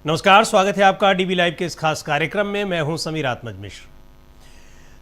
नमस्कार, स्वागत है आपका डीबी लाइव के इस खास कार्यक्रम में। मैं हूं समीर आत्मज मिश्र।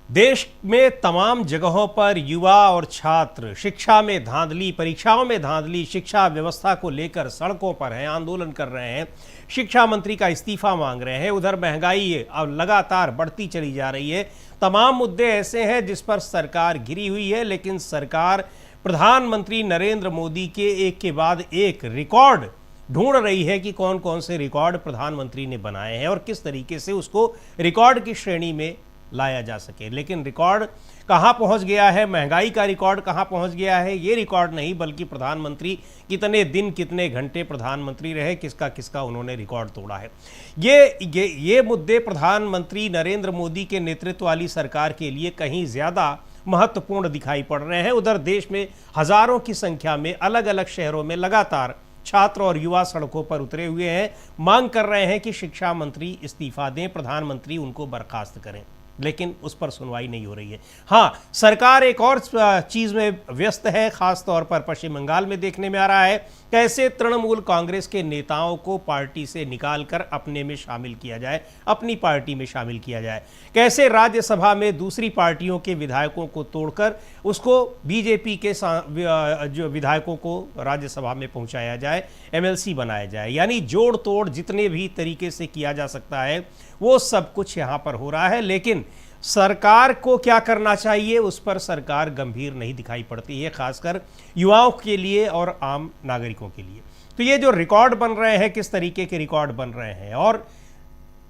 देश में तमाम जगहों पर युवा और छात्र शिक्षा में धांधली, परीक्षाओं में धांधली, शिक्षा व्यवस्था को लेकर सड़कों पर हैं, आंदोलन कर रहे हैं, शिक्षा मंत्री का इस्तीफा मांग रहे हैं। उधर महंगाई अब लगातार बढ़ती चली जा रही है। तमाम मुद्दे ऐसे हैं जिस पर सरकार घिरी हुई है, लेकिन सरकार प्रधानमंत्री नरेंद्र मोदी के एक के बाद एक रिकॉर्ड ढूंढ रही है कि कौन कौन से रिकॉर्ड प्रधानमंत्री ने बनाए हैं और किस तरीके से उसको रिकॉर्ड की श्रेणी में लाया जा सके। लेकिन रिकॉर्ड कहां पहुंच गया है, महंगाई का रिकॉर्ड कहां पहुंच गया है, ये रिकॉर्ड नहीं, बल्कि प्रधानमंत्री कितने दिन कितने घंटे प्रधानमंत्री रहे, किसका किसका उन्होंने रिकॉर्ड तोड़ा है। ये मुद्दे प्रधानमंत्री नरेंद्र मोदी के नेतृत्व वाली सरकार के लिए कहीं ज़्यादा महत्वपूर्ण दिखाई पड़ रहे हैं। उधर देश में हज़ारों की संख्या में अलग अलग शहरों में लगातार छात्र और युवा सड़कों पर उतरे हुए हैं, मांग कर रहे हैं कि शिक्षा मंत्री इस्तीफा दें, प्रधानमंत्री उनको बर्खास्त करें, लेकिन उस पर सुनवाई नहीं हो रही है। हाँ, सरकार एक और चीज़ में व्यस्त है, खास तौर पर पश्चिम बंगाल में देखने में आ रहा है कैसे तृणमूल कांग्रेस के नेताओं को पार्टी से निकालकर अपने में शामिल किया जाए, अपनी पार्टी में शामिल किया जाए, कैसे राज्यसभा में दूसरी पार्टियों के विधायकों को तोड़कर उसको बीजेपी के जो विधायकों को राज्यसभा में पहुंचाया जाए, एमएलसी बनाया जाए। यानी जोड़ तोड़ जितने भी तरीके से किया जा सकता है वो सब कुछ यहाँ पर हो रहा है। लेकिन सरकार को क्या करना चाहिए उस पर सरकार गंभीर नहीं दिखाई पड़ती है, खासकर युवाओं के लिए और आम नागरिकों के लिए। तो ये जो रिकॉर्ड बन रहे हैं, किस तरीके के रिकॉर्ड बन रहे हैं और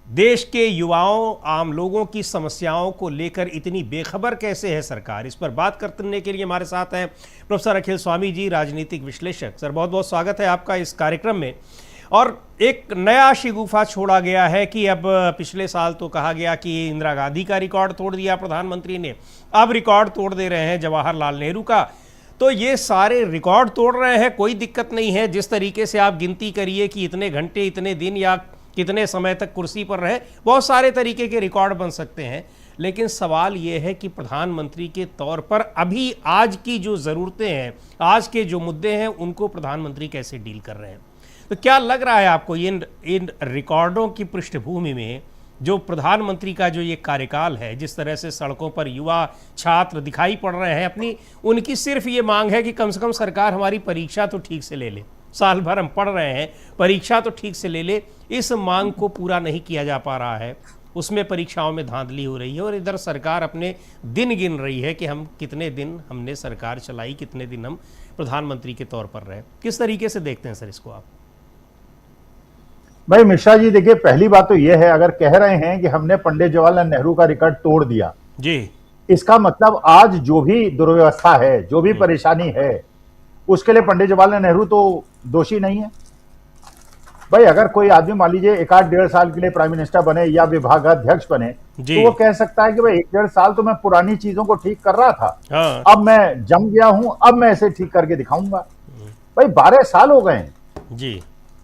देश के युवाओं, आम लोगों की समस्याओं को लेकर इतनी बेखबर कैसे है सरकार, इस पर बात करने के लिए हमारे साथ हैं प्रोफेसर अखिल स्वामी जी, राजनीतिक विश्लेषक। सर, बहुत बहुत स्वागत है आपका इस कार्यक्रम में। और एक नया शिगुफा छोड़ा गया है कि अब पिछले साल तो कहा गया कि इंदिरा गांधी का रिकॉर्ड तोड़ दिया प्रधानमंत्री ने, अब रिकॉर्ड तोड़ दे रहे हैं जवाहरलाल नेहरू का। तो ये सारे रिकॉर्ड तोड़ रहे हैं, कोई दिक्कत नहीं है। जिस तरीके से आप गिनती करिए कि इतने घंटे, इतने दिन या कितने समय तक कुर्सी पर रहे, बहुत सारे तरीके के रिकॉर्ड बन सकते हैं। लेकिन सवाल ये है कि प्रधानमंत्री के तौर पर अभी आज की जो ज़रूरतें हैं, आज के जो मुद्दे हैं, उनको प्रधानमंत्री कैसे डील कर रहे हैं। तो क्या लग रहा है आपको इन रिकॉर्डों की पृष्ठभूमि में जो प्रधानमंत्री का जो ये कार्यकाल है, जिस तरह से सड़कों पर युवा छात्र दिखाई पड़ रहे हैं, अपनी उनकी सिर्फ ये मांग है कि कम से कम सरकार हमारी परीक्षा तो ठीक से ले ले, साल भर हम पढ़ रहे हैं, परीक्षा तो ठीक से ले ले, इस मांग को पूरा नहीं किया जा पा रहा है। उसमें परीक्षाओं में धांधली हो रही है और इधर सरकार अपने दिन गिन रही है कि हम कितने दिन हमने सरकार चलाई, कितने दिन हम प्रधानमंत्री के तौर पर रहे। किस तरीके से देखते हैं सर इसको आप? भाई मिश्रा जी, देखिए, पहली बात तो यह है, अगर कह रहे हैं कि हमने पंडित जवाहरलाल नेहरू का रिकॉर्ड तोड़ दिया जी, इसका मतलब आज जो भी दुर्व्यवस्था है, जो भी परेशानी है, उसके लिए पंडित जवाहरलाल नेहरू तो दोषी नहीं है। भाई, अगर कोई आदमी मान लीजिए 1-1.5 साल के लिए प्राइम मिनिस्टर बने या विभागाध्यक्ष बने, तो वो कह सकता है कि भाई 1-1.5 साल तो मैं पुरानी चीजों को ठीक कर रहा था, हाँ, अब मैं जम गया हूं, अब मैं इसे ठीक करके दिखाऊंगा। भाई 12 साल हो गए हैं जी,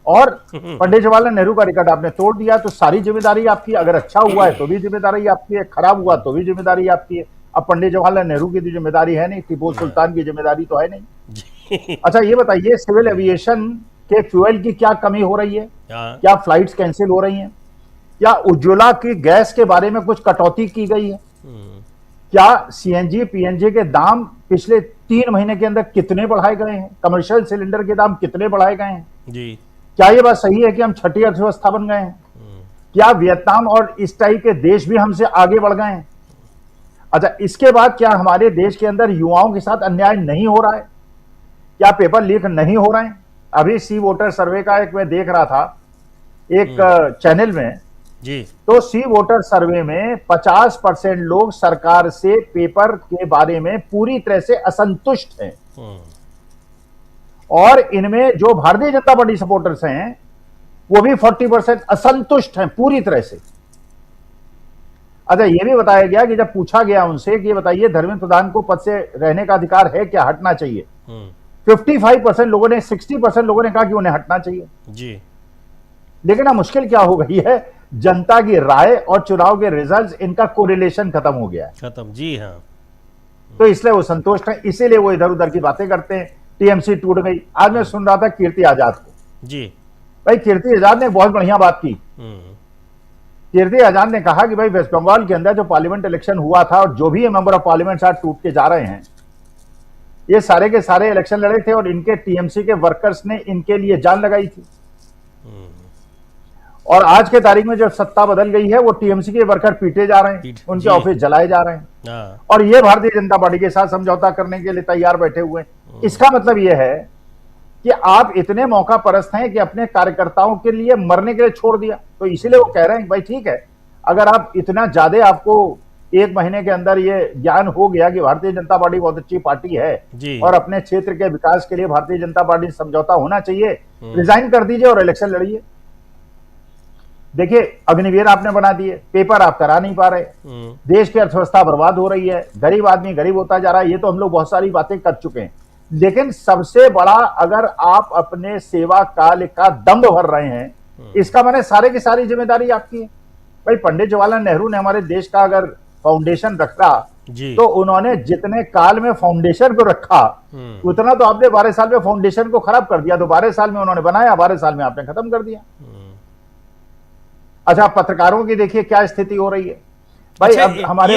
और पंडित जवाहरलाल नेहरू का रिकॉर्ड आपने तोड़ दिया, तो सारी जिम्मेदारी आपकी। अगर अच्छा हुआ है तो भी जिम्मेदारी आपकी है, खराब हुआ तो भी जिम्मेदारी आपकी है। अब पंडित जवाहरलाल नेहरू की तो जिम्मेदारी है नहीं, टीपू सुल्तान की जिम्मेदारी तो है नहीं। अच्छा, ये बताइए, सिविल एविएशन के फ्यूल की क्या कमी हो रही है? क्या फ्लाइट्स कैंसिल हो रही हैं? क्या उज्ज्वला की गैस के बारे में कुछ कटौती की गई है? क्या सीएनजी पीएनजी के दाम पिछले 3 महीने के अंदर कितने बढ़ाए गए हैं? कमर्शियल सिलेंडर के दाम कितने बढ़ाए गए हैं जी? क्या ये बात सही है कि हम छठी अर्थव्यवस्था बन गए हैं? क्या वियतनाम और इस टाइप के देश भी हमसे आगे बढ़ गए हैं? अच्छा, इसके बाद क्या हमारे देश के अंदर युवाओं के साथ अन्याय नहीं हो रहा है? क्या पेपर लीक नहीं हो रहे हैं? अभी सी वोटर सर्वे का एक मैं देख रहा था एक चैनल में जी, तो सी वोटर सर्वे में 50% लोग सरकार से पेपर के बारे में पूरी तरह से असंतुष्ट हैं। और इनमें जो भारतीय जनता पार्टी सपोर्टर्स हैं वो भी 40% असंतुष्ट हैं पूरी तरह से। अच्छा, यह भी बताया गया कि जब पूछा गया उनसे कि बताइए धर्मेंद्र प्रधान को पद से रहने का अधिकार है क्या, हटना चाहिए, 55% लोगों ने, 60% लोगों ने कहा कि उन्हें हटना चाहिए जी। लेकिन अब मुश्किल क्या हो गई है, जनता की राय और चुनाव के रिजल्ट्स, इनका कोरिलेशन खत्म हो गया है, खत्म जी, हाँ। तो इसलिए वो संतुष्ट है, इसीलिए वो इधर उधर की बातें करते हैं। टीएमसी टूट गई। आज मैं सुन रहा था कीर्ति आजाद को जी, भाई कीर्ति आजाद ने एक बहुत बढ़िया बात की। हम्म। कीर्ति आजाद ने कहा कि भाई वेस्ट बंगाल के अंदर जो पार्लियामेंट इलेक्शन हुआ था और जो भी मेंबर ऑफ पार्लियामेंट आज टूट के जा रहे हैं, ये सारे के सारे इलेक्शन लड़े थे और इनके टीएमसी के वर्कर्स ने इनके लिए जान लगाई थी। और आज के तारीख में जब सत्ता बदल गई है, वो टीएमसी के वर्कर पीटे जा रहे हैं, उनके ऑफिस जलाए जा रहे हैं और ये भारतीय जनता पार्टी के साथ समझौता करने के लिए तैयार बैठे हुए हैं। इसका मतलब यह है कि आप इतने मौका परस्त हैं कि अपने कार्यकर्ताओं के लिए मरने के लिए छोड़ दिया। तो इसीलिए वो कह रहे हैं कि भाई ठीक है, अगर आप इतना ज्यादा आपको एक महीने के अंदर ये ज्ञान हो गया कि भारतीय जनता पार्टी बहुत अच्छी पार्टी है और अपने क्षेत्र के विकास के लिए भारतीय जनता पार्टी से समझौता होना चाहिए, रिजाइन कर दीजिए और इलेक्शन लड़िए। देखिए, अग्निवीर आपने बना दिए, पेपर आप करा नहीं पा रहे, देश की अर्थव्यवस्था बर्बाद हो रही है, गरीब आदमी गरीब होता जा रहा है। ये तो हम लोग बहुत सारी बातें कर चुके हैं, लेकिन सबसे बड़ा, अगर आप अपने सेवा काल का दंड भर रहे हैं, इसका माने सारे की सारी जिम्मेदारी आपकी है। भाई पंडित जवाहरलाल नेहरू ने हमारे देश का अगर फाउंडेशन रखा तो उन्होंने जितने काल में फाउंडेशन को रखा उतना तो आपने 12 साल में फाउंडेशन को खराब कर दिया। तो 12 साल में उन्होंने बनाया, 12 साल में आपने खत्म कर दिया। अच्छा, पत्रकारों की देखिए क्या स्थिति हो रही है भाई। अच्छा, अब हमारे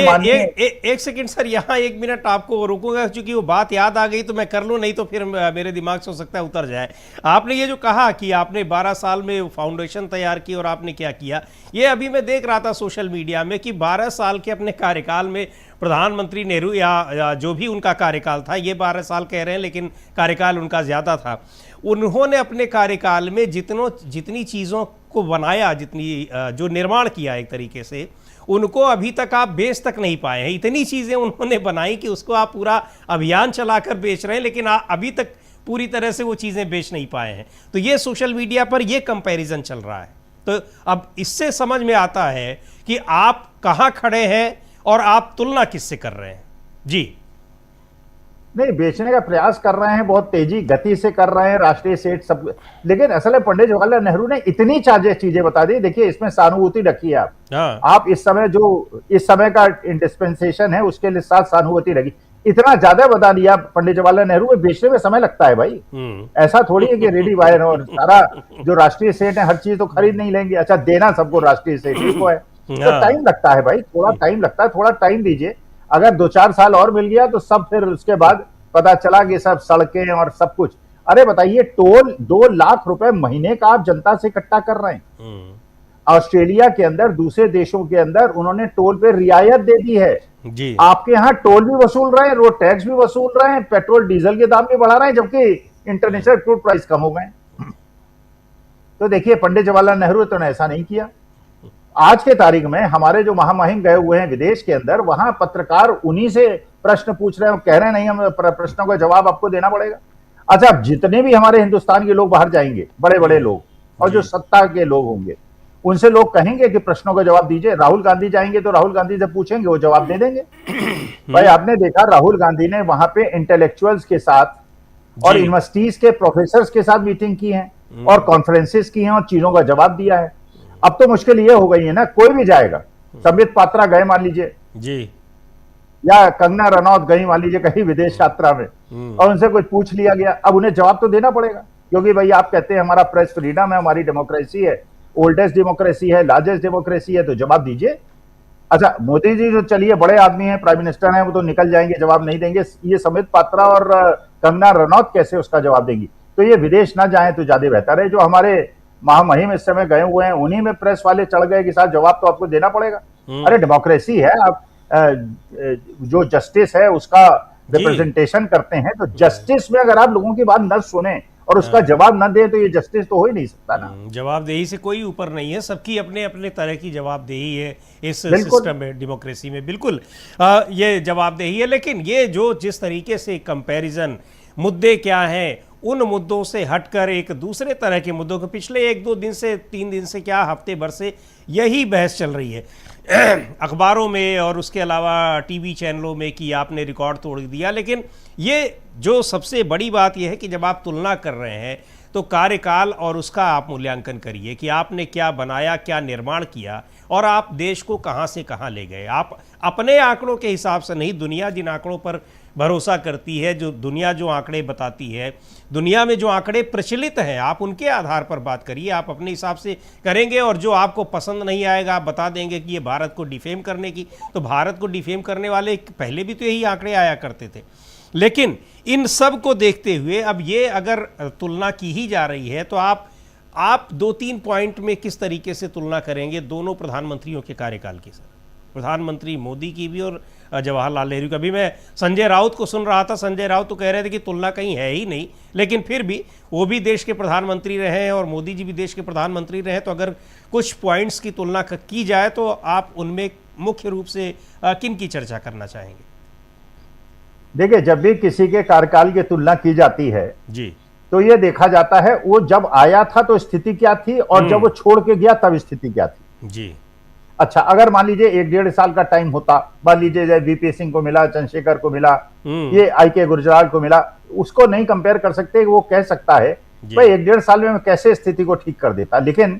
एक सेकंड सर, यहाँ 1 मिनट आपको रुकूंगा, क्योंकि वो बात याद आ गई तो मैं कर लूँ, नहीं तो फिर मेरे दिमाग से हो सकता है उतर जाए। आपने ये जो कहा कि आपने 12 साल में फाउंडेशन तैयार की और आपने क्या किया, ये अभी मैं देख रहा था सोशल मीडिया में कि 12 साल के अपने कार्यकाल में प्रधानमंत्री नेहरू या जो भी उनका कार्यकाल था, ये 12 साल कह रहे हैं लेकिन कार्यकाल उनका ज़्यादा था, उन्होंने अपने कार्यकाल में जितनी चीज़ों को बनाया, जितनी जो निर्माण किया एक तरीके से, उनको अभी तक आप बेच तक नहीं पाए हैं। इतनी चीज़ें उन्होंने बनाई कि उसको आप पूरा अभियान चलाकर बेच रहे हैं, लेकिन अभी तक पूरी तरह से वो चीज़ें बेच नहीं पाए हैं। तो ये सोशल मीडिया पर ये कंपैरिजन चल रहा है। तो अब इससे समझ में आता है कि आप कहाँ खड़े हैं और आप तुलना किससे कर रहे हैं। जी नहीं, बेचने का प्रयास कर रहे हैं, बहुत तेजी गति से कर रहे हैं, राष्ट्रीय सेठ सब। लेकिन असल में पंडित जवाहरलाल नेहरू ने इतनी चीजें बता दी। देखिए, इसमें सहानुभूति रखी है आप इस समय जो इस समय का डिस्पेंसेशन है उसके लिए साथ सहानुभूति रखी। इतना ज्यादा बता दिया पंडित जवाहरलाल नेहरू को, बेचने में समय लगता है भाई। ऐसा थोड़ी है कि रेडी वायर और सारा जो राष्ट्रीय सेठ है हर चीज तो खरीद नहीं लेंगे। अच्छा, देना सबको राष्ट्रीय सेठ को है तो टाइम लगता है भाई, थोड़ा टाइम लगता है, थोड़ा टाइम दीजिए। अगर 2-4 साल और मिल गया तो सब, फिर उसके बाद पता चला कि सब सड़कें और सब कुछ। अरे बताइए, टोल 2 लाख रुपए महीने का आप जनता से इकट्ठा कर रहे हैं। ऑस्ट्रेलिया के अंदर, दूसरे देशों के अंदर उन्होंने टोल पे रियायत दे दी है जी। आपके यहाँ टोल भी वसूल रहे हैं, रोड टैक्स भी वसूल रहे हैं, पेट्रोल डीजल के दाम भी बढ़ा रहे हैं, जबकि इंटरनेशनल क्रूड प्राइस कम हो गए। तो देखिए, पंडित जवाहरलाल नेहरू तो ने ऐसा नहीं किया। आज के तारीख में हमारे जो महामहिम गए हुए हैं विदेश के अंदर, वहां पत्रकार उन्हीं से प्रश्न पूछ रहे हैं, कह रहे हैं नहीं, हम प्रश्नों का जवाब आपको देना पड़ेगा। अच्छा, जितने भी हमारे हिंदुस्तान के लोग बाहर जाएंगे, बड़े बड़े लोग और जो सत्ता के लोग होंगे, उनसे लोग कहेंगे कि प्रश्नों का जवाब दीजिए। राहुल गांधी जाएंगे तो राहुल गांधी से पूछेंगे, वो जवाब दे देंगे। भाई आपने देखा, राहुल गांधी ने वहां पे इंटेलेक्चुअल्स के साथ और यूनिवर्सिटीज के प्रोफेसर के साथ मीटिंग की है और कॉन्फ्रेंसिस की हैं और चीजों का जवाब दिया है। अब तो मुश्किल ये हो गई है ना, कोई भी जाएगा, संबित पात्रा गए मान लीजिए जी, या कंगना रनौत गई मान लीजिए कहीं विदेश यात्रा में, और उनसे कुछ पूछ लिया गया, अब उन्हें जवाब तो देना पड़ेगा, क्योंकि भाई आप कहते हैं हमारा प्रेस फ्रीडम है, हमारी डेमोक्रेसी है, ओल्डेस्ट डेमोक्रेसी है, लार्जेस्ट डेमोक्रेसी है, तो जवाब दीजिए। अच्छा, मोदी जी जो चलिए बड़े आदमी हैं, प्राइम मिनिस्टर हैं, वो तो निकल जाएंगे, जवाब नहीं देंगे। ये संबित पात्रा और कंगना रनौत कैसे उसका जवाब देंगी? तो ये विदेश ना जाए तो ज्यादा बेहतर है। जो हमारे महामहिम इस समय गए हुए हैं, उन्हीं में प्रेस वाले चढ़ गए कि साथ जवाब तो आपको देना पड़ेगा। अरे डेमोक्रेसी है, आप जो जस्टिस है उसका रिप्रेजेंटेशन करते हैं, तो जस्टिस में अगर आप लोगों की बात न सुने और उसका जवाब न दें तो ये जस्टिस तो हो ही नहीं सकता ना। जवाबदेही से कोई ऊपर नहीं है, सबकी अपने अपने तरह की जवाबदेही है इस सिस्टम में, डेमोक्रेसी में। बिल्कुल ये जवाबदेही है, लेकिन ये जो जिस तरीके से कंपैरिजन, मुद्दे क्या हैं, उन मुद्दों से हटकर एक दूसरे तरह के मुद्दों को पिछले 1-2 दिन से, 3 दिन से, क्या हफ्ते भर से यही बहस चल रही है अखबारों में और उसके अलावा टीवी चैनलों में कि आपने रिकॉर्ड तोड़ दिया। लेकिन ये जो सबसे बड़ी बात यह है कि जब आप तुलना कर रहे हैं तो कार्यकाल और उसका आप मूल्यांकन करिए कि आपने क्या बनाया, क्या निर्माण किया और आप देश को कहां से कहां ले गए। आप अपने आंकड़ों के हिसाब से नहीं, दुनिया जिन आंकड़ों पर भरोसा करती है, जो दुनिया जो आंकड़े बताती है, दुनिया में जो आंकड़े प्रचलित हैं, आप उनके आधार पर बात करिए। आप अपने हिसाब से करेंगे और जो आपको पसंद नहीं आएगा आप बता देंगे कि ये भारत को डिफेम करने की, तो भारत को डिफेम करने वाले पहले भी तो यही आंकड़े आया करते थे। लेकिन इन सब को देखते हुए अब ये अगर तुलना की ही जा रही है तो आप 2-3 पॉइंट में किस तरीके से तुलना करेंगे दोनों प्रधानमंत्रियों के कार्यकाल की? सर, प्रधानमंत्री मोदी की भी और जवाहरलाल नेहरू का भी। मैं संजय राउत को सुन रहा था, संजय राउत तो कह रहे थे कि तुलना कहीं है ही नहीं, लेकिन फिर भी वो भी देश के प्रधानमंत्री रहे हैं और मोदी जी भी देश के प्रधानमंत्री रहे, तो अगर कुछ पॉइंट्स की तुलना की जाए तो आप उनमें मुख्य रूप से किन की चर्चा करना चाहेंगे? देखिए, जब भी किसी के कार्यकाल की तुलना की जाती है जी, तो ये देखा जाता है वो जब आया था तो स्थिति क्या थी और जब वो छोड़ के गया तब स्थिति क्या थी। जी, अच्छा, अगर मान लीजिए 1-1.5 साल का टाइम होता, मान लीजिए वीपी सिंह को मिला, चंद्रशेखर को मिला, ये आई.के. गुजराल को मिला, उसको नहीं कंपेयर कर सकते। वो कह सकता है भाई 1-1.5 साल में मैं कैसे स्थिति को ठीक कर देता। लेकिन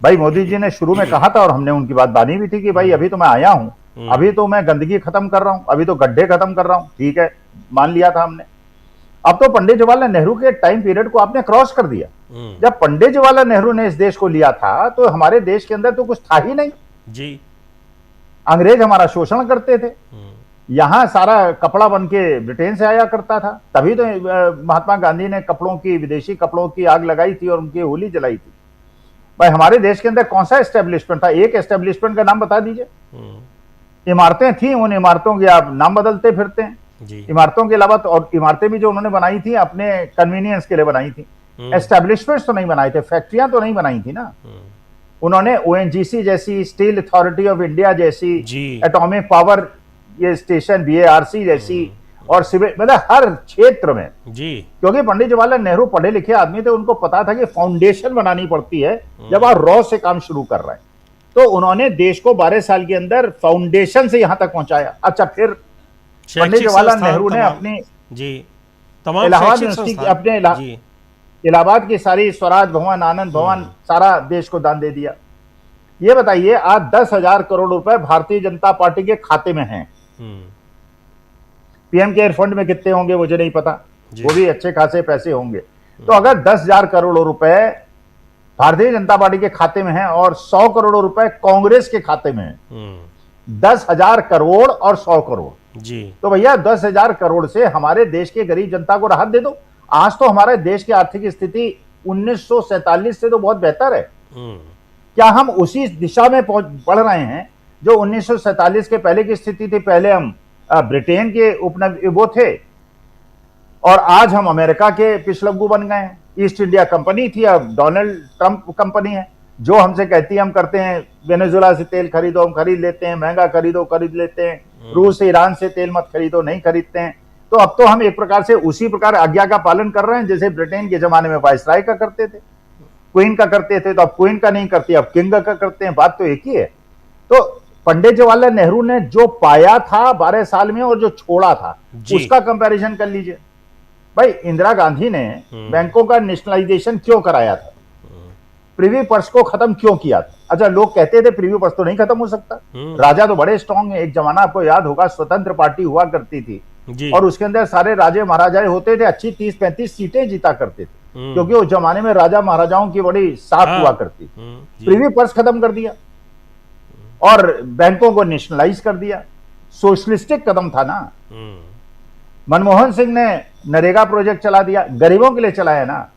भाई मोदी जी ने शुरू में कहा था और हमने उनकी बात मानी भी थी कि भाई अभी तो मैं आया हूं, अभी तो मैं गंदगी खत्म कर रहा हूं, अभी तो गड्ढे खत्म कर रहा हूं। ठीक है, मान लिया था हमने। अब तो पंडित जवाहरलाल नेहरू के टाइम पीरियड को आपने क्रॉस कर दिया। जब पंडित जवाहरलाल नेहरू ने इस देश को लिया था तो हमारे देश के अंदर तो कुछ था ही नहीं जी, अंग्रेज हमारा शोषण करते थे, यहां सारा कपड़ा बन के ब्रिटेन से आया करता था। तभी तो महात्मा गांधी ने कपड़ों की, विदेशी कपड़ों की आग लगाई थी और उनकी होली जलाई थी। भाई हमारे देश के अंदर कौन सा एस्टेब्लिशमेंट था? एक एस्टेब्लिशमेंट का नाम बता दीजिए। इमारतें थी, उन इमारतों के आप नाम बदलते फिरते हैं। इमारतों के अलावा तो और इमारतें भी जो उन्होंने बनाई थी अपने कन्वीनियंस के लिए बनाई थी, एस्टेब्लिशमेंट्स तो नहीं बनाए थे, फैक्ट्रियां तो नहीं बनाई थी ना। उन्होंने ओएनजीसी जैसी, स्टील अथॉरिटी ऑफ इंडिया जैसी, एटॉमिक पावर ये स्टेशन बीएआरसी जैसी, और सिविल, मतलब हर क्षेत्र में जी। क्योंकि पंडित जवाहरलाल नेहरू पढ़े लिखे आदमी थे, उनको पता था कि फाउंडेशन बनानी पड़ती है जब आप रॉ से काम शुरू कर रहे हैं। तो उन्होंने देश को 12 साल के अंदर फाउंडेशन से यहां तक पहुंचाया। अच्छा, फिर पंडित जवाहरलाल नेहरू ने अपनी तमाम इलाहाबाद यूनिवर्सिटी, अपने इलाहाबाद की सारी स्वराज भवन, आनंद भवन, सारा देश को दान दे दिया। ये बताइए, आज 10,000 करोड़ रुपए भारतीय जनता पार्टी के खाते में हैं। पीएम केयर फंड में कितने होंगे मुझे नहीं पता, वो भी अच्छे खासे पैसे होंगे। तो अगर 10,000 करोड़ रुपए भारतीय जनता पार्टी के खाते में हैं और 100 करोड़ रुपए कांग्रेस के खाते में है, 10,000 करोड़ और 100 करोड़ जी, तो भैया 10,000 करोड़ से हमारे देश के गरीब जनता को राहत दे दो। आज तो हमारे देश की आर्थिक स्थिति 1947 से तो बहुत बेहतर है। क्या हम उसी दिशा में बढ़ रहे हैं जो 1947 के पहले की स्थिति थी? पहले हम ब्रिटेन के वो थे और आज हम अमेरिका के पिछलग्गू बन गए हैं। ईस्ट इंडिया कंपनी थी, अब डोनाल्ड ट्रंप कंपनी है, जो हमसे कहती है हम करते हैं, वेनेजुएला से तेल खरीदो, हम खरीद लेते हैं, महंगा खरीदो, खरीद लेते हैं, रूस से ईरान से तेल मत खरीदो, नहीं खरीदते हैं। तो अब तो हम एक प्रकार से उसी प्रकार आज्ञा का पालन कर रहे हैं जैसे ब्रिटेन के जमाने में वाइसराय का करते थे, क्वीन का करते थे, तो अब क्वीन का नहीं करती, अब किंग का करते हैं। बात तो एक ही है। तो पंडित जवाहरलाल नेहरू ने जो पाया था 12 साल में और जो छोड़ा था उसका कंपैरिजन कर लीजिए। भाई इंदिरा गांधी ने बैंकों का नेशनलाइजेशन क्यों कराया था? प्रिवी पर्स को खत्म क्यों किया था? अच्छा, लोग कहते थे प्रिवी पर्स तो नहीं खत्म हो सकता, राजा तो बड़े स्ट्रांग है। एक जमाना आपको याद होगा, स्वतंत्र पार्टी हुआ करती थी और उसके अंदर सारे राजे महाराजाएं होते थे, अच्छी 30-35 सीटें जीता करते थे, क्योंकि उस जमाने में राजा महाराजाओं की बड़ी साथ हुआ करती। प्रिवी पर्स खत्म कर दिया और बैंकों को नेशनलाइज कर दिया। सोशलिस्टिक कदम था ना। मनमोहन सिंह ने नरेगा प्रोजेक्ट चला दिया, गरीबों के लिए चलाया ना।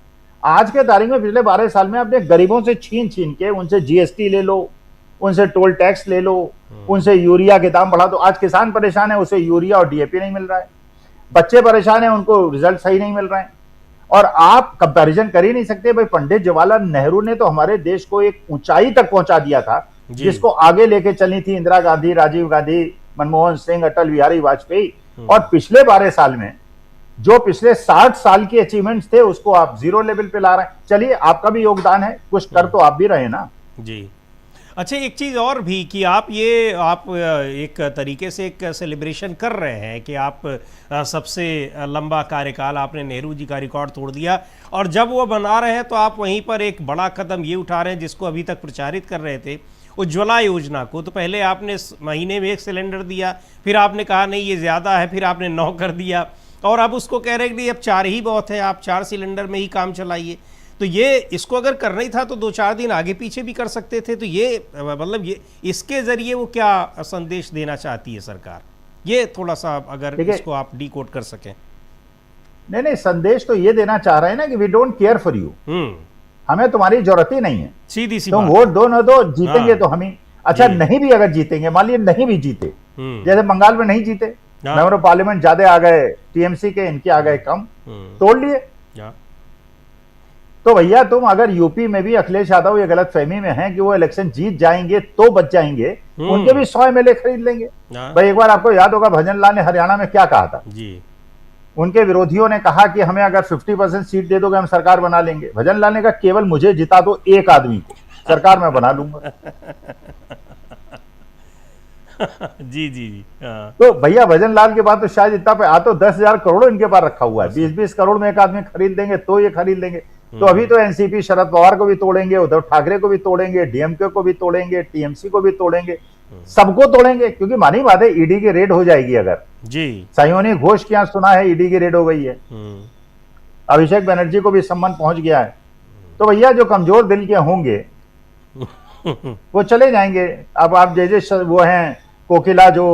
आज के तारीख में पिछले 12 साल में आपने गरीबों से छीन छीन के, उनसे जीएसटी ले लो, उनसे टोल टैक्स ले लो, उनसे यूरिया के दाम बढ़ा दो। आज किसान परेशान है, उसे यूरिया और डीएपी नहीं मिल रहा है। बच्चे परेशान है, उनको रिजल्ट सही नहीं मिल रहे हैं। और आप कंपैरिजन कर ही नहीं सकते। भाई पंडित जवाहरलाल नेहरू ने तो हमारे देश को एक ऊंचाई तक पहुंचा दिया था जिसको आगे लेके चली थी इंदिरा गांधी, राजीव गांधी, मनमोहन सिंह, अटल बिहारी वाजपेयी। और पिछले 12 साल में जो पिछले 60 साल की अचीवमेंट्स थे उसको आप जीरो लेवल पे ला रहे हैं। चलिए, आपका भी योगदान है, कुछ कर तो आप भी रहे ना जी। अच्छा, एक चीज़ और भी कि आप एक तरीके से एक सेलिब्रेशन कर रहे हैं कि आप सबसे लंबा कार्यकाल आपने नेहरू जी का रिकॉर्ड तोड़ दिया, और जब वो बना रहे हैं तो आप वहीं पर एक बड़ा कदम ये उठा रहे हैं जिसको अभी तक प्रचारित कर रहे थे, उज्ज्वला योजना को, तो पहले आपने महीने में 1 सिलेंडर दिया, फिर आपने कहा नहीं ये ज़्यादा है, फिर आपने 9 कर दिया, और अब उसको कह रहे हैं कि अब 4 ही बहुत है, आप 4 सिलेंडर में ही काम चलाइए। तो ये इसको अगर करना ही था तो 2-4 दिन आगे पीछे भी कर सकते थे। तो ये मतलब ये इसके ज़रिए वो क्या संदेश देना चाहती है सरकार, ये थोड़ा सा अगर इसको आप डिकोड कर सकें। नहीं, संदेश तो ये देना चाह रहे हैं ना कि we don't care for you, हमें तुम्हारी जरूरत ही नहीं है, सीधी सी तुम वोट दो न दो, जीतेंगे तो हम ही। अच्छा, नहीं भी अगर जीतेंगे, मान लीजिए नहीं भी जीते, जैसे बंगाल में नहीं जीते, मेंबर ऑफ पार्लियामेंट ज्यादा आ गए टीएमसी के, इनके आ गए कम, तोड़ लिए। तो भैया तुम अगर यूपी में भी अखिलेश यादव ये गलत फहमी में है कि वो इलेक्शन जीत जाएंगे तो बच जाएंगे, उनके भी 100 MLA खरीद लेंगे। भाई एक बार आपको याद होगा भजन लाल ने हरियाणा में क्या कहा था जी। उनके विरोधियों ने कहा कि हमें अगर 50% सीट दे दोगे हम सरकार बना लेंगे। भजन लाल ने कहा केवल मुझे जिता दो, एक आदमी को, सरकार मैं बना लूंगा। जी जी जी। तो भैया भजन लाल के बाद तो शायद इतना पे आ तो 10,000 करोड़ इनके पास रखा हुआ है, 20-20 करोड़ में एक आदमी खरीद देंगे तो ये खरीद लेंगे। तो अभी तो एनसीपी शरद पवार को भी तोड़ेंगे, उद्धव ठाकरे को भी तोड़ेंगे, डीएमके को भी तोड़ेंगे, टीएमसी को भी तोड़ेंगे, सबको तोड़ेंगे, क्योंकि मानी बात है ईडी की रेड हो जाएगी। अगर जी साइयोनी घोष के यहाँ सुना है ईडी की रेड हो गई है, अभिषेक बनर्जी को भी सम्मान पहुंच गया है, तो भैया जो कमजोर दिल के होंगे वो चले जाएंगे। अब आप जैसे वो हैं कोकिला जो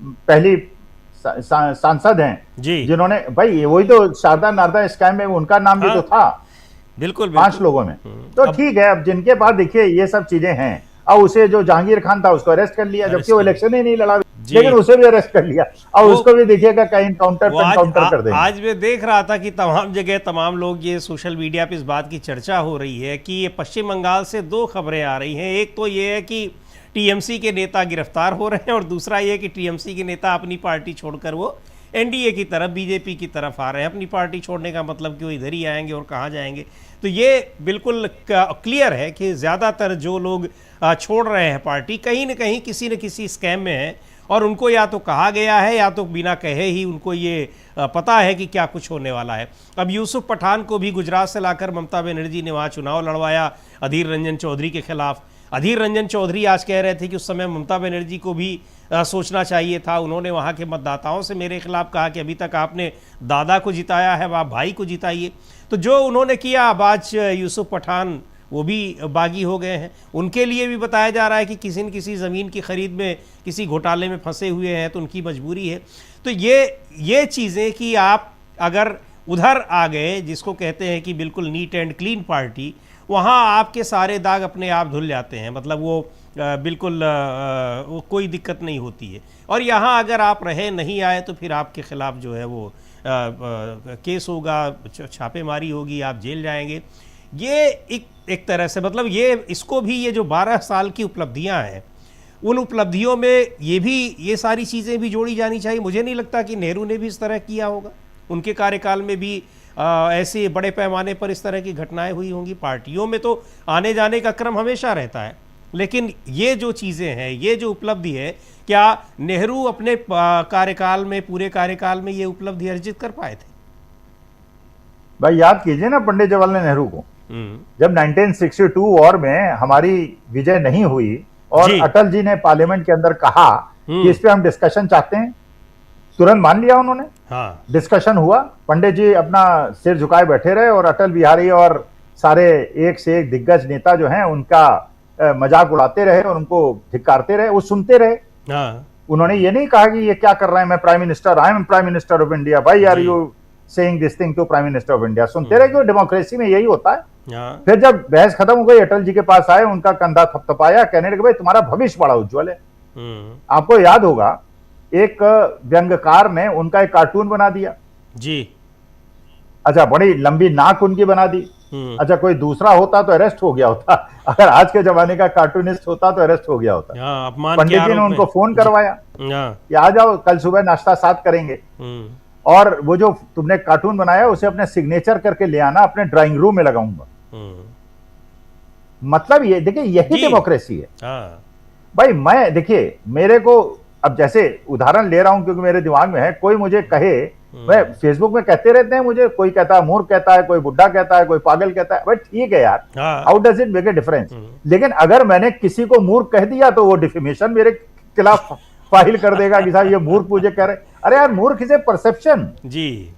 पहली सांसद हैं जी, जिन्होंने भाई वही तो शारदा नारदा स्कैम में उनका नाम भी तो था, बिल्कुल 5 लोगों में। तो ठीक है, अब जिनके पास देखिए ये सब चीजें हैं, अब उसे जो जहांगीर खान था उसको अरेस्ट कर लिया, जबकि वो इलेक्शन ही नहीं लड़ा, लेकिन उसे भी अरेस्ट कर लिया, और उसको भी देखिएगा कहीं काउंटर कर देंगे। आज मैं देख रहा था कि तमाम जगह तमाम लोग ये सोशल मीडिया पे इस बात की चर्चा हो रही है कि ये पश्चिम बंगाल से 2 खबरें आ रही हैं। एक तो ये है कि टीएमसी के नेता गिरफ्तार हो रहे हैं, और दूसरा ये कि टीएमसी के नेता अपनी पार्टी छोड़कर वो एनडीए की तरफ, बीजेपी की तरफ आ रहे हैं। अपनी पार्टी छोड़ने का मतलब कि वो इधर ही आएंगे और कहाँ जाएंगे। तो ये बिल्कुल क्लियर है कि ज़्यादातर जो लोग छोड़ रहे हैं पार्टी, कहीं न कहीं किसी न किसी स्कैम में है, और उनको या तो कहा गया है या तो बिना कहे ही उनको ये पता है कि क्या कुछ होने वाला है। अब यूसुफ पठान को भी गुजरात से लाकर ममता बनर्जी ने वहाँ चुनाव लड़वाया अधीर रंजन चौधरी के खिलाफ। अधीर रंजन चौधरी आज कह रहे थे कि उस समय ममता बनर्जी को भी सोचना चाहिए था। उन्होंने वहाँ के मतदाताओं से मेरे खिलाफ कहा कि अभी तक आपने दादा को जिताया है, आप भाई को जिताइए। तो जो उन्होंने किया, अब आज यूसुफ पठान वो भी बागी हो गए हैं। उनके लिए भी बताया जा रहा है कि किसी न किसी ज़मीन की ख़रीद में किसी घोटाले में फंसे हुए हैं, तो उनकी मजबूरी है। तो ये चीज़ें कि आप अगर उधर आ गए, जिसको कहते हैं कि बिल्कुल नीट एंड क्लीन पार्टी, वहाँ आपके सारे दाग अपने आप धुल जाते हैं, मतलब वो बिल्कुल कोई दिक्कत नहीं होती है। और यहाँ अगर आप रहे नहीं आए तो फिर आपके खिलाफ जो है वो केस होगा, छापेमारी होगी, आप जेल जाएंगे। ये एक तरह से मतलब इसको भी ये जो 12 साल की उपलब्धियां हैं, उन उपलब्धियों में ये सारी चीज़ें भी जोड़ी जानी चाहिए। मुझे नहीं लगता कि नेहरू ने भी इस तरह किया होगा, उनके कार्यकाल में भी ऐसे बड़े पैमाने पर इस तरह की घटनाएं हुई होंगी। पार्टियों में तो आने जाने का क्रम हमेशा रहता है, लेकिन ये जो चीज़ें हैं, ये जो उपलब्धि है, क्या नेहरू अपने कार्यकाल में, पूरे कार्यकाल में ये उपलब्धि अर्जित कर पाए थे? भाई याद कीजिए ना पंडित जवाहरलाल नेहरू को, जब 1962 वॉर में हमारी विजय नहीं हुई और अटल जी ने पार्लियामेंट के अंदर कहा कि इस पे हम डिस्कशन चाहते हैं, तुरंत मान लिया उन्होंने। हाँ। डिस्कशन हुआ, पंडित जी अपना सिर झुकाए बैठे रहे और अटल बिहारी और सारे एक से एक दिग्गज नेता जो हैं उनका मजाक उड़ाते रहे और उनको धिक्कारते रहे, वो सुनते रहे। हाँ। उन्होंने ये नहीं कहा कि ये क्या कर रहे हैं, मैं prime minister, I am prime minister of India, भाई are you saying this thing to prime minister of India. सुनते रहे, क्योंकि डेमोक्रेसी में यही होता है। फिर जब बहस खत्म हो गई, अटल जी के पास आए, उनका कंधा थपथपाया, कहने लगे भाई तुम्हारा भविष्य बड़ा उज्जवल है। आपको याद होगा एक व्यंग्यकार ने उनका एक कार्टून बना दिया जी। अच्छा, बड़ी लंबी नाक उनकी बना दी। अच्छा, कोई दूसरा होता तो अरेस्ट हो गया होता, अगर आज के जमाने का कार्टूनिस्ट होता तो अरेस्ट हो गया होता। पंडित जी ने उनको फोन करवाया कि आ जाओ, कल सुबह नाश्ता साथ करेंगे, और वो जो तुमने कार्टून बनाया उसे अपने सिग्नेचर करके ले आना, अपने ड्राइंग रूम में लगाऊंगा। मतलब ये देखिए, यही डेमोक्रेसी है। भाई मैं देखिए, मेरे को अब जैसे उदाहरण ले रहा हूं क्योंकि मेरे दिमाग में है, कोई मुझे कहे वह फेसबुक में कहते रहते हैं मुझे, कोई कहता है मूर्ख कहता है, कोई बुढ़ा कहता है, कोई पागल कहता है। भाई ठीक है यार, how does it make a difference. लेकिन अगर मैंने किसी को मूर्ख कह दिया तो वो डिफेमेशन मेरे खिलाफ फाइल कर देगा कि साहब ये मूर्ख मुझे कह रहे। अरे यार, मूर्ख इज ए परसेप्शन जी।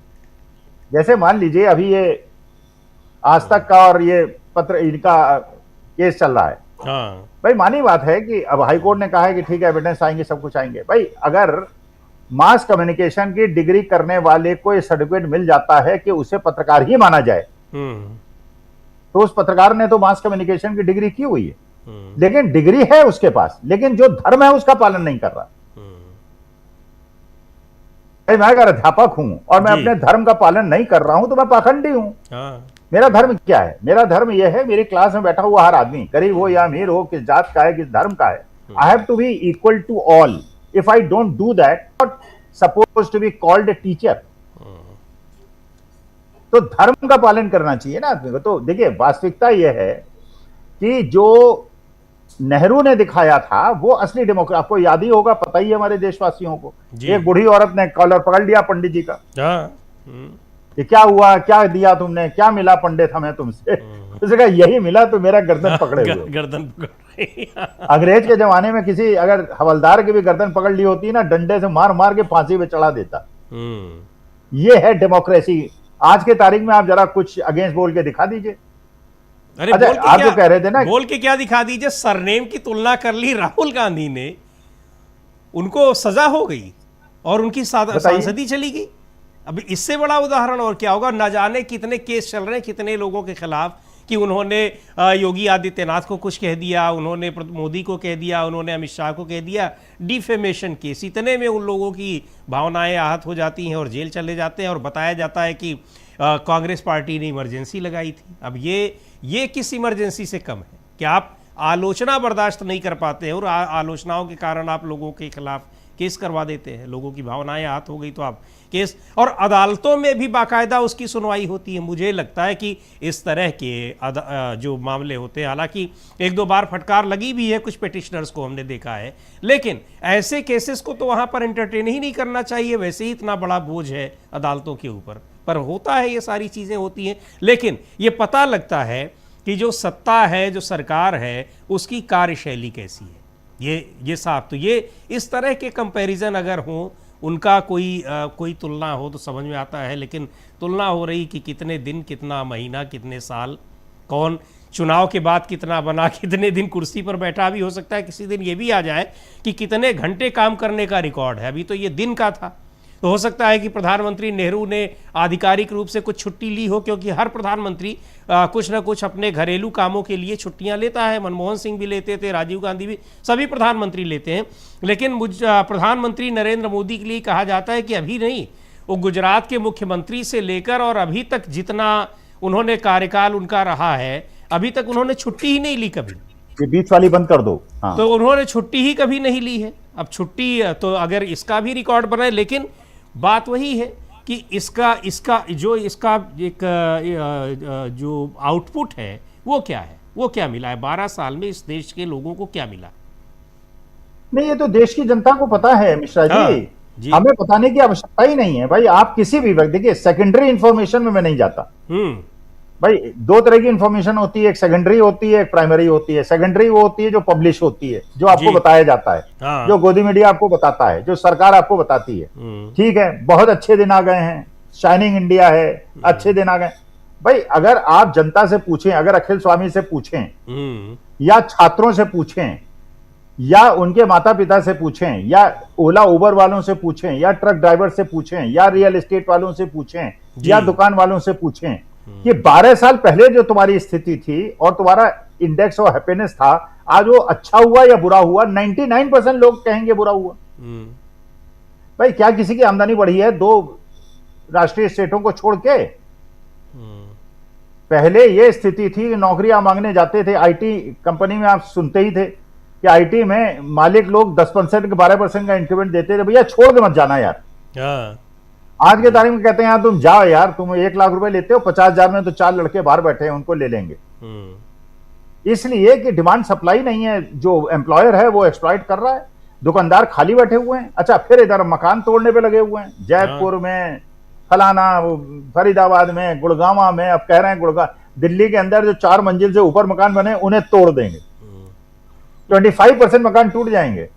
जैसे मान लीजिए अभी ये आज तक का और ये पत्र इनका केस चल रहा है। भाई मानी बात है कि अब हाई कोर्ट ने कहा है कि ठीक है एविडेंस आएंगे, सब कुछ आएंगे। भाई अगर मास कम्युनिकेशन की डिग्री करने वाले को ये सर्टिफिकेट मिल जाता है कि उसे पत्रकार ही माना जाए, तो उस पत्रकार ने तो मास कम्युनिकेशन की डिग्री की हुई है, लेकिन डिग्री है उसके पास, लेकिन जो धर्म है उसका पालन नहीं कर रहा। भाई मैं अगर अध्यापक हूं और मैं अपने धर्म का पालन नहीं कर रहा हूं तो मैं पाखंडी हूं। मेरा धर्म क्या है? मेरा धर्म यह है, मेरी क्लास में बैठा हुआ हर आदमी, गरीब हो या अमीर हो, किस जात का है, किस धर्म का है, I have to be equal to all. If I don't do that, I'm not supposed to be called a teacher. तो धर्म का पालन करना चाहिए ना आदमी को। तो देखिए वास्तविकता यह है कि जो नेहरू ने दिखाया था वो असली डेमोक्रेसी, आपको याद ही होगा, पता ही है हमारे देशवासियों को, एक बूढ़ी औरत ने कॉलर पकड़ लिया पंडित जी का, ये क्या हुआ, क्या दिया तुमने, क्या मिला पंडित हमें तुमसे? उसने कहा यही मिला तो मेरा गर्दन पकड़े हुए। गर्दन पकड़ अंग्रेज के जमाने में किसी अगर हवलदार की भी गर्दन पकड़ ली होती ना, डंडे से मार मार के फांसी पे चढ़ा देता। ये है डेमोक्रेसी। आज के तारीख में आप जरा कुछ अगेंस्ट बोल के दिखा दीजिए। अरे अच्छा, आप जो कह रहे थे ना, बोल के क्या दिखा दीजिए? सरनेम की तुलना कर ली राहुल गांधी ने, उनको सजा हो गई और उनकी सांसदी चली गई। अब इससे बड़ा उदाहरण और क्या होगा? ना जाने कितने केस चल रहे हैं कितने लोगों के खिलाफ कि उन्होंने योगी आदित्यनाथ को कुछ कह दिया, उन्होंने मोदी को कह दिया, उन्होंने अमित शाह को कह दिया, डिफेमेशन केस। इतने में उन लोगों की भावनाएं आहत हो जाती हैं और जेल चले जाते हैं और बताया जाता है कि कांग्रेस पार्टी ने इमरजेंसी लगाई थी। अब ये किस इमरजेंसी से कम है कि आप आलोचना बर्दाश्त नहीं कर पाते हैं और आलोचनाओं के कारण आप लोगों के खिलाफ केस करवा देते हैं। लोगों की भावनाएं आहत हो गई तो आप केस, और अदालतों में भी बाकायदा उसकी सुनवाई होती है। मुझे लगता है कि इस तरह के जो मामले होते हैं, हालांकि एक दो बार फटकार लगी भी है कुछ पिटिशनर्स को, हमने देखा है, लेकिन ऐसे केसेस को तो वहां पर एंटरटेन ही नहीं करना चाहिए। वैसे ही इतना बड़ा बोझ है अदालतों के ऊपर, पर होता है, ये सारी चीजें होती हैं। लेकिन ये पता लगता है कि जो सत्ता है, जो सरकार है, उसकी कार्यशैली कैसी है, ये साफ। तो ये इस तरह के कंपैरिजन अगर हो, उनका कोई तुलना हो तो समझ में आता है। लेकिन तुलना हो रही कि कितने दिन, कितना महीना, कितने साल, कौन चुनाव के बाद कितना बना, कितने दिन कुर्सी पर बैठा, भी हो सकता है किसी दिन ये भी आ जाए कि कितने घंटे काम करने का रिकॉर्ड है। अभी तो ये दिन का था, तो हो सकता है कि प्रधानमंत्री नेहरू ने आधिकारिक रूप से कुछ छुट्टी ली हो, क्योंकि हर प्रधानमंत्री कुछ ना कुछ अपने घरेलू कामों के लिए छुट्टियां लेता है। मनमोहन सिंह भी लेते थे, राजीव गांधी भी, सभी प्रधानमंत्री लेते हैं। लेकिन प्रधानमंत्री नरेंद्र मोदी के लिए कहा जाता है कि अभी नहीं, वो गुजरात के मुख्यमंत्री से लेकर और अभी तक जितना उन्होंने कार्यकाल उनका रहा है, अभी तक उन्होंने छुट्टी ही नहीं ली कभी। ये बीच वाली बंद कर दो। हाँ। तो उन्होंने छुट्टी ही कभी नहीं ली है। अब छुट्टी तो अगर इसका भी रिकॉर्ड बनाए, लेकिन बात वही है कि इसका एक जो आउटपुट है वो क्या है, वो क्या मिला है 12 साल में इस देश के लोगों को, क्या मिला? नहीं, ये तो देश की जनता को पता है मिश्रा जी। हमें बताने की आवश्यकता ही नहीं है। भाई आप किसी भी वक्त देखिए, सेकेंडरी इंफॉर्मेशन में मैं नहीं जाता। भाई दो तरह की इंफॉर्मेशन होती है, एक सेकेंडरी होती है, एक प्राइमरी होती है। सेकेंडरी वो होती है जो पब्लिश होती है, जो आपको बताया जाता है, जो गोदी मीडिया आपको बताता है, जो सरकार आपको बताती है। ठीक है, बहुत अच्छे दिन आ गए हैं, शाइनिंग इंडिया है, अच्छे दिन आ गए। भाई अगर आप जनता से पूछें, अगर अखिल स्वामी से पूछें या छात्रों से पूछें या उनके माता पिता से पूछें या ओला उबर वालों से पूछें या ट्रक ड्राइवर से पूछें या रियल एस्टेट वालों से पूछें या दुकान वालों से पूछें कि 12 साल पहले जो तुम्हारी स्थिति थी और तुम्हारा इंडेक्स ऑफ हैप्पीनेस था, आज वो अच्छा हुआ या बुरा हुआ? 99% लोग कहेंगे बुरा हुआ। भाई क्या किसी की आमदनी बढ़ी है 2 राष्ट्रीय स्टेटों को छोड़ के? पहले ये स्थिति थी, नौकरियां मांगने जाते थे आईटी कंपनी में, आप सुनते ही थे कि आईटी में मालिक लोग 10% 12% का इंक्रीमेंट देते थे। भैया छोड़ के मत जाना यार। आज के तारीख में कहते हैं यार तुम जाओ यार, तुम 1 लाख रुपए लेते हो, 50,000 में तो 4 लड़के बाहर बैठे हैं, उनको ले लेंगे। इसलिए कि डिमांड सप्लाई नहीं है, जो एम्प्लॉयर है वो एक्सप्लॉइट कर रहा है, दुकानदार खाली बैठे हुए हैं। अच्छा, फिर इधर मकान तोड़ने पे लगे हुए हैं, जयपुर में, फलाना फरीदाबाद में, गुड़गांव में, अब कह रहे हैं गुड़गांव दिल्ली के अंदर जो 4 मंजिल से ऊपर मकान बने उन्हें तोड़ देंगे, 25% मकान टूट जाएंगे।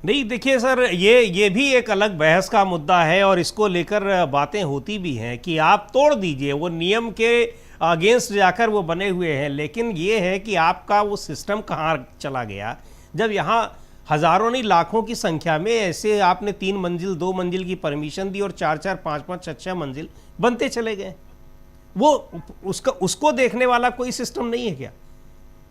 नहीं देखिए सर, ये भी एक अलग बहस का मुद्दा है और इसको लेकर बातें होती भी हैं कि आप तोड़ दीजिए, वो नियम के अगेंस्ट जाकर वो बने हुए हैं, लेकिन ये है कि आपका वो सिस्टम कहाँ चला गया जब यहाँ हजारों नहीं लाखों की संख्या में ऐसे आपने 3 मंजिल 2 मंजिल की परमिशन दी और 4-4 5-5 6-6 मंजिल बनते चले गए। वो उसको देखने वाला कोई सिस्टम नहीं है क्या?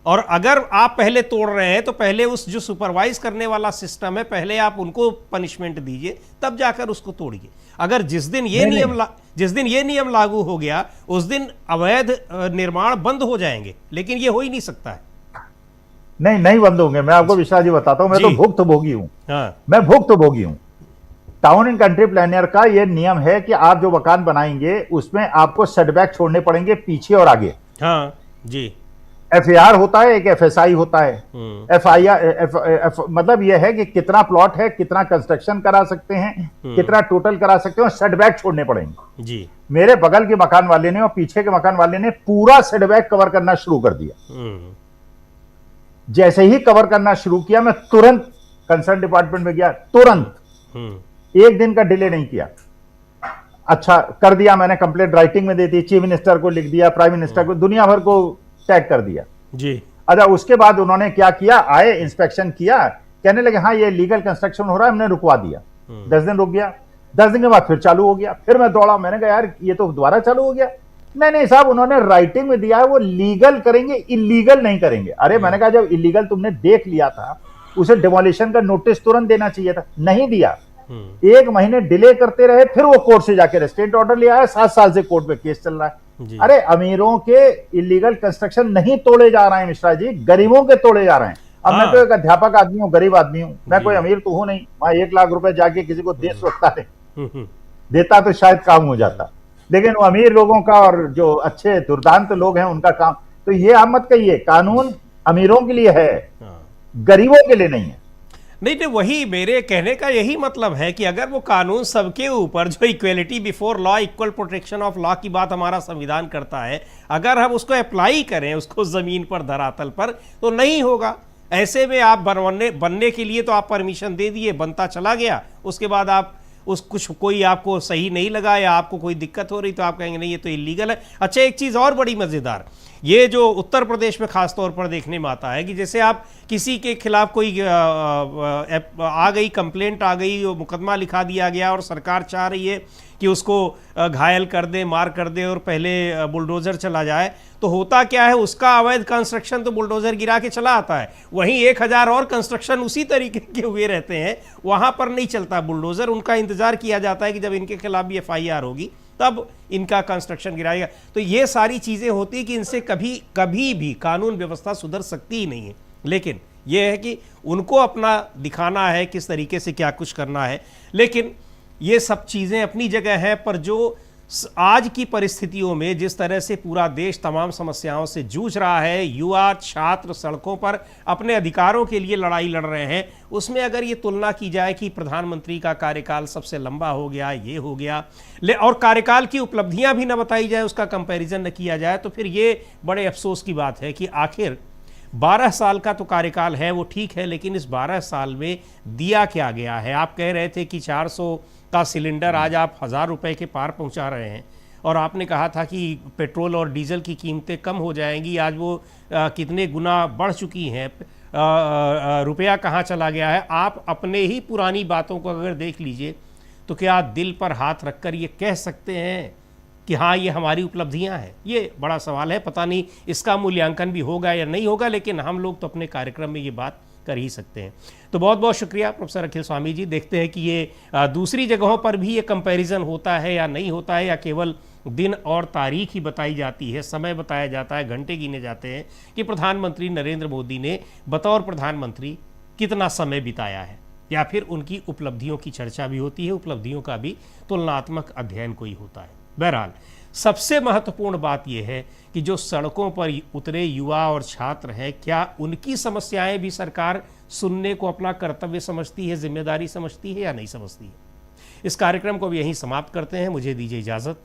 और अगर आप पहले तोड़ रहे हैं तो पहले उस जो सुपरवाइज करने वाला सिस्टम है पहले आप उनको पनिशमेंट दीजिए, तब जाकर उसको तोड़िए। अगर जिस दिन ये नियम लागू हो गया उस दिन अवैध निर्माण बंद हो जाएंगे, लेकिन ये हो ही नहीं सकता है। नहीं बंद होंगे। मैं आपको विशाल जी बताता हूं, मैं तो भुक्तभोगी हूं। हाँ। मैं भुक्तभोगी हूं। टाउन एंड कंट्री प्लानर का यह नियम है कि आप जो मकान बनाएंगे उसमें आपको सेटबैक छोड़ने पड़ेंगे पीछे और आगे। हाँ जी। FAR होता है, एक FSI होता है। FIR मतलब यह है कि कितना प्लॉट है, कितना कंस्ट्रक्शन करा सकते हैं, कितना टोटल करा सकते हैं, और सेटबैक छोड़ने पड़ेंगे जी। मेरे बगल के मकान वाले ने और पीछे के मकान वाले ने पूरा सेटबैक कवर करना शुरू कर दिया। जैसे ही कवर करना शुरू किया मैं तुरंत कंसर्न डिपार्टमेंट में गया, तुरंत 1 दिन का डिले नहीं किया। अच्छा कर दिया, मैंने कंप्लेंट राइटिंग में दे दी, चीफ मिनिस्टर को लिख दिया, प्राइम मिनिस्टर को, दुनिया भर को टैग कर दिया जी। अच्छा उसके बाद उन्होंने क्या किया, आए इंस्पेक्शन किया, कहने लगे हाँ ये लीगल कंस्ट्रक्शन हो रहा है, हमने रुकवा दिया। 10 दिन रुक गया, 10 दिन के बाद फिर चालू हो गया। फिर मैं दौड़ा, मैंने कहा यार ये तो दोबारा चालू हो गया। नहीं साहब, उन्होंने राइटिंग में दिया है वो लीगल करेंगे, इलीगल नहीं करेंगे। अरे मैंने कहा जब इलीगल तुमने देख लिया था उसे डिमोलिशन का नोटिस तुरंत देना चाहिए था, नहीं दिया। 1 महीने डिले करते रहे, फिर वो कोर्ट से जाके रेस्ट्रेंट ऑर्डर ले आया, 7 साल से कोर्ट में केस चल रहा है। अरे अमीरों के इलीगल कंस्ट्रक्शन नहीं तोड़े जा रहे हैं मिश्रा जी, गरीबों के तोड़े जा रहे हैं। अब मैं तो एक अध्यापक आदमी हूँ, गरीब आदमी हूँ, मैं कोई अमीर तो हूं नहीं। मैं 1 लाख रुपए जाके किसी को दे सकता नहीं, देता तो शायद काम हो जाता, लेकिन वो अमीर लोगों का और जो अच्छे दुर्दांत लोग हैं उनका काम। तो ये आप मत कहिए कानून अमीरों के लिए है, गरीबों के लिए नहीं है। नहीं, वही मेरे कहने का यही मतलब है कि अगर वो कानून सबके ऊपर, जो equality before law, equal protection of law की बात हमारा संविधान करता है, अगर हम उसको अप्लाई करें उसको जमीन पर, धरातल पर, तो नहीं होगा। ऐसे में आप बनने के लिए तो आप परमिशन दे दिए, बनता चला गया, उसके बाद आप कुछ कोई आपको सही नहीं लगा या आपको कोई दिक्कत हो रही तो आप कहेंगे नहीं ये तो इलीगल है। अच्छा एक चीज़ और बड़ी मज़ेदार, ये जो उत्तर प्रदेश में खास तौर पर देखने में आता है कि जैसे आप किसी के खिलाफ कोई आ गई कंप्लेंट, आ गई, मुकदमा लिखा दिया गया और सरकार चाह रही है कि उसको घायल कर दे, मार कर दे और पहले बुलडोज़र चला जाए, तो होता क्या है, उसका अवैध कंस्ट्रक्शन तो बुलडोज़र गिरा के चला आता है, वहीं 1000 और कंस्ट्रक्शन उसी तरीके के हुए रहते हैं, वहाँ पर नहीं चलता बुलडोज़र। उनका इंतज़ार किया जाता है कि जब इनके खिलाफ भी FIR होगी तब इनका कंस्ट्रक्शन गिराएगा। तो ये सारी चीज़ें होती है कि इनसे कभी भी कानून व्यवस्था सुधर सकती ही नहीं है, लेकिन यह है कि उनको अपना दिखाना है किस तरीके से क्या कुछ करना है। लेकिन ये सब चीज़ें अपनी जगह हैं, पर जो आज की परिस्थितियों में जिस तरह से पूरा देश तमाम समस्याओं से जूझ रहा है, युवा छात्र सड़कों पर अपने अधिकारों के लिए लड़ाई लड़ रहे हैं, उसमें अगर ये तुलना की जाए कि प्रधानमंत्री का कार्यकाल सबसे लंबा हो गया, ये हो गया, और कार्यकाल की उपलब्धियां भी न बताई जाए, उसका कंपैरिजन न किया जाए, तो फिर ये बड़े अफसोस की बात है कि आखिर 12 साल का तो कार्यकाल है, वो ठीक है, लेकिन इस 12 साल में दिया क्या गया है। आप कह रहे थे कि 400 का सिलेंडर आज आप 1000 रुपये के पार पहुंचा रहे हैं, और आपने कहा था कि पेट्रोल और डीजल की कीमतें कम हो जाएंगी, आज वो कितने गुना बढ़ चुकी हैं, रुपया कहाँ चला गया है। आप अपने ही पुरानी बातों को अगर देख लीजिए तो क्या दिल पर हाथ रखकर ये कह सकते हैं कि हाँ ये हमारी उपलब्धियां हैं? ये बड़ा सवाल है, पता नहीं इसका मूल्यांकन भी होगा या नहीं होगा, लेकिन हम लोग तो अपने कार्यक्रम में ये बात कर ही सकते हैं। तो बहुत बहुत शुक्रिया प्रोफेसर अखिल स्वामी जी। देखते हैं कि ये दूसरी जगहों पर भी ये कंपैरिजन होता है या नहीं होता है, या केवल दिन और तारीख ही बताई जाती है, समय बताया जाता है, घंटे गिने जाते हैं कि प्रधानमंत्री नरेंद्र मोदी ने बतौर प्रधानमंत्री कितना समय बिताया है, या फिर उनकी उपलब्धियों की चर्चा भी होती है, उपलब्धियों का भी तुलनात्मक अध्ययन कोई होता है। बहरहाल सबसे महत्वपूर्ण बात यह है कि जो सड़कों पर उतरे युवा और छात्र हैं, क्या उनकी समस्याएं भी सरकार सुनने को अपना कर्तव्य समझती है, जिम्मेदारी समझती है, या नहीं समझती है? इस कार्यक्रम को भी यहीं समाप्त करते हैं। मुझे दीजिए इजाज़त।